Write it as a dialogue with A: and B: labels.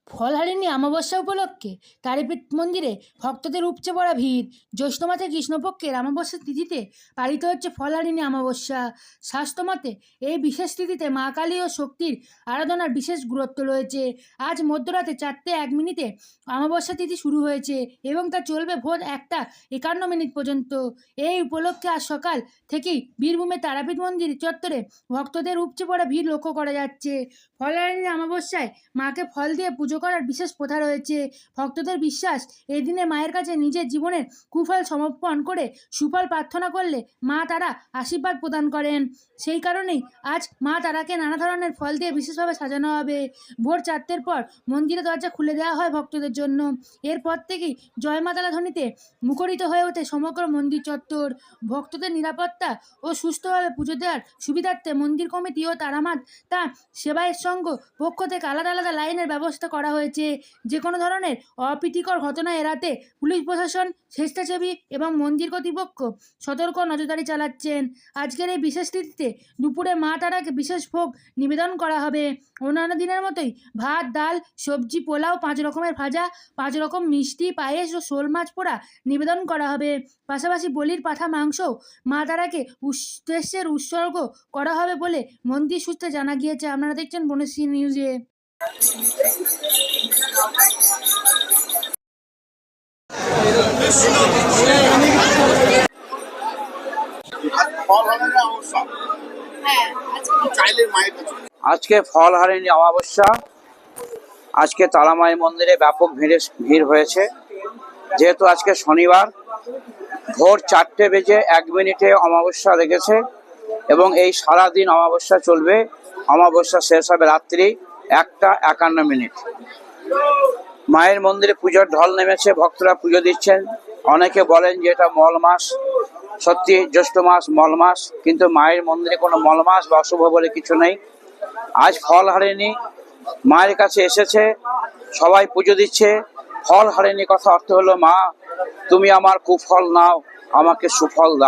A: ফলহারিণী অমাবস্যা উপলক্ষে তারাপীঠ মন্দিরে ভক্তদের উপচে পড়া ভিড়। জ্যৈষ্ঠ মাসে কৃষ্ণপক্ষের অমাবস্যার তিথিতে পালিত হচ্ছে ফলহারিণী অমাবস্যা। শাস্ত্রমতে এই বিশেষ তিথিতে মা কালী ও শক্তির আরাধনার বিশেষ গুরুত্ব রয়েছে। আজ মধ্যরাতে 4:01 অমাবস্যা তিথি শুরু হয়েছে এবং তা চলবে ভোর 1:51 পর্যন্ত। এই উপলক্ষে আজ সকাল থেকেই বীরভূমের তারাপীঠ মন্দির চত্বরে ভক্তদের উপচে পড়া ভিড় লক্ষ্য করা যাচ্ছে। ফলহারিণী অমাবস্যায় মাকে ফল দিয়ে পুজো করার বিশেষ প্রথা রয়েছে। ভক্তদের বিশ্বাস, এই দিনে মায়ের কাছে নিজের জীবনের কুফল সমর্পণ করে সুফল প্রার্থনা করলে মা তারা আশীর্বাদ প্রদান করেন। সেই কারণেই আজ মা তারাকে নানা ধরনের ফল দিয়ে বিশেষভাবে সাজানো হবে। ভোর 4টের পর মন্দিরের দরজা খুলে দেওয়া হয় ভক্তদের জন্য। এরপর থেকেই জয় মা তারা ধ্বনিতে মুখরিত হয়ে ওঠে সমগ্র মন্দির চত্বর। ভক্তদের নিরাপত্তা ও সুস্থভাবে পুজো দেওয়ার সুবিধার্থে মন্দির কমিটি ও তারামাতা সেবায়ের সংঘ পক্ষ থেকে আলাদা আলাদা লাইনের ব্যবস্থা করা হয়েছে। যে কোনো ধরনের অপ্রীতিকর ঘটনা এড়াতে পুলিশ প্রশাসন, স্বেচ্ছাসেবী এবং মন্দির কর্তৃপক্ষ সতর্ক নজরদারি চালাচ্ছেন। আজকের এই বিশেষ তিথিতে দুপুরে মা তারাকে বিশেষ ভোগ নিবেদন করা হবে। অন্যান্য দিনের মতোই ভাত, ডাল, সবজি, পোলাও, 5 রকমের ভাজা, 5 রকম মিষ্টি, পায়েস ও শোল মাছ পোড়া নিবেদন করা হবে। পাশাপাশি বলির পাঠা মাংসও মা তারাকে উদ্দেশ্যের উৎসর্গ করা হবে বলে মন্দির সূত্রে জানা গিয়েছে। আপনারা দেখছেন বনশ্রী নিউজে।
B: আজকে ফলহারিণী অমাবস্যা। আজকে তারামাই মন্দিরে ব্যাপক ভিড় হয়েছে। যেহেতু আজকে শনিবার, ভোর 4:01 অমাবস্যা লেগেছে এবং এই সারাদিন অমাবস্যা চলবে। অমাবস্যা শেষ হবে রাত্রি 1:51। মায়ের মন্দিরে পুজোর ঢল নেমেছে, ভক্তরা পুজো দিচ্ছেন। অনেকে বলেন যে এটা মল মাস। সত্যি জ্যৈষ্ঠ মাস মল মাস, কিন্তু মায়ের মন্দিরে কোনো মল মাস বা অশুভ বলে কিছু নেই। আজ ফলহারিণী মায়ের কাছে এসেছে, সবাই পুজো দিচ্ছে। ফলহারিণী কথা অর্থ হলো, মা তুমি আমার কুফল নাও, আমাকে সুফল দাও।